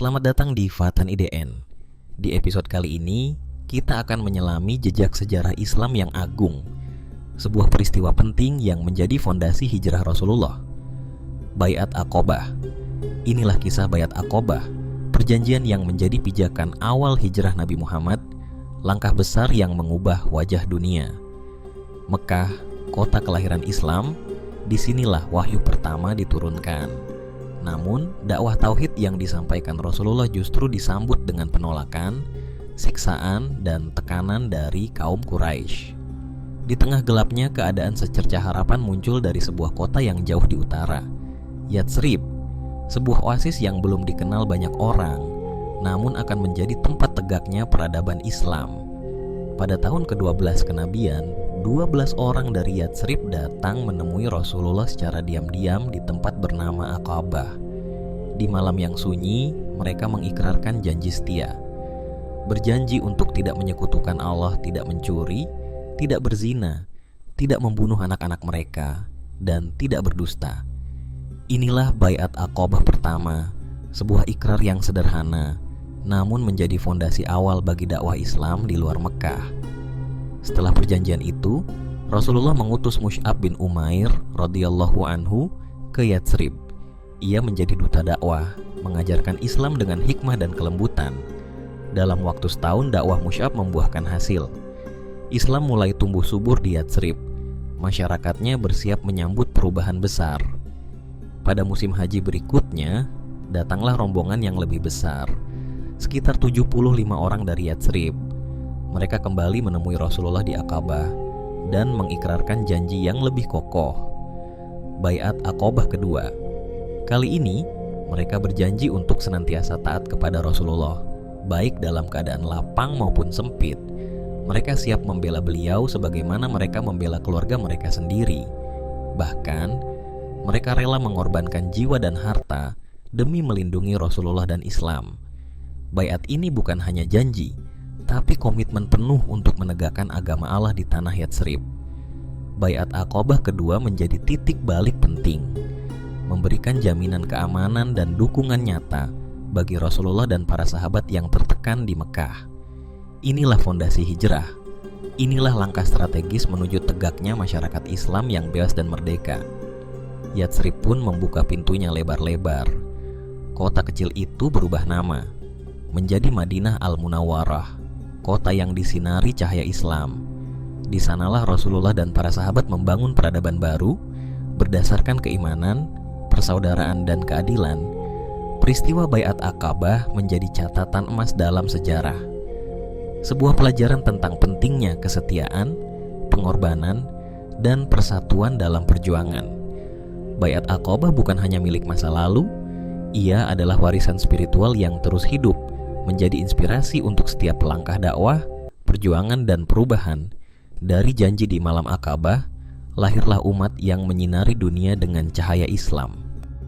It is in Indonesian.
Selamat datang di Fatan IDN. Di episode kali ini, kita akan menyelami jejak sejarah Islam yang agung, sebuah peristiwa penting yang menjadi fondasi hijrah Rasulullah. Baiat Aqobah. Inilah kisah Baiat Aqobah, perjanjian yang menjadi pijakan awal hijrah Nabi Muhammad, langkah besar yang mengubah wajah dunia. Mekah, kota kelahiran Islam, disinilah wahyu pertama diturunkan. Namun, dakwah tauhid yang disampaikan Rasulullah justru disambut dengan penolakan, siksaan, dan tekanan dari kaum Quraisy. Di tengah gelapnya keadaan secerca harapan muncul dari sebuah kota yang jauh di utara, Yatsrib, sebuah oasis yang belum dikenal banyak orang, namun akan menjadi tempat tegaknya peradaban Islam. Pada tahun ke-12 kenabian, 12 orang dari Yatsrib datang menemui Rasulullah secara diam-diam di tempat bernama Aqabah. Di malam yang sunyi, mereka mengikrarkan janji setia. Berjanji untuk tidak menyekutukan Allah, tidak mencuri, tidak berzina, tidak membunuh anak-anak mereka, dan tidak berdusta. Inilah Baiat Aqabah pertama, sebuah ikrar yang sederhana, namun menjadi fondasi awal bagi dakwah Islam di luar Mekah. Setelah perjanjian itu, Rasulullah mengutus Mus'ab bin Umair radhiyallahu anhu ke Yatsrib. Ia menjadi duta dakwah, mengajarkan Islam dengan hikmah dan kelembutan. Dalam waktu setahun, dakwah Mus'ab membuahkan hasil. Islam mulai tumbuh subur di Yatsrib. Masyarakatnya bersiap menyambut perubahan besar. Pada musim haji berikutnya, datanglah rombongan yang lebih besar, sekitar 75 orang dari Yatsrib. Mereka kembali menemui Rasulullah di Aqabah dan mengikrarkan janji yang lebih kokoh. Baiat Aqabah kedua. Kali ini, mereka berjanji untuk senantiasa taat kepada Rasulullah, baik dalam keadaan lapang maupun sempit. Mereka siap membela beliau sebagaimana mereka membela keluarga mereka sendiri. Bahkan, mereka rela mengorbankan jiwa dan harta demi melindungi Rasulullah dan Islam. Baiat ini bukan hanya janji, tapi komitmen penuh untuk menegakkan agama Allah di tanah Yatsrib. Baiat Aqabah kedua menjadi titik balik penting, memberikan jaminan keamanan dan dukungan nyata bagi Rasulullah dan para sahabat yang tertekan di Mekah. Inilah fondasi hijrah. Inilah langkah strategis menuju tegaknya masyarakat Islam yang bebas dan merdeka. Yatsrib pun membuka pintunya lebar-lebar. Kota kecil itu berubah nama menjadi Madinah Al-Munawwarah, kota yang disinari cahaya Islam. Di sanalah Rasulullah dan para sahabat membangun peradaban baru berdasarkan keimanan, persaudaraan, dan keadilan. Peristiwa Baiat Aqabah menjadi catatan emas dalam sejarah. Sebuah pelajaran tentang pentingnya kesetiaan, pengorbanan, dan persatuan dalam perjuangan. Baiat Aqabah bukan hanya milik masa lalu, ia adalah warisan spiritual yang terus hidup, menjadi inspirasi untuk setiap langkah dakwah, perjuangan, dan perubahan. Dari janji di malam Aqabah, lahirlah umat yang menyinari dunia dengan cahaya Islam.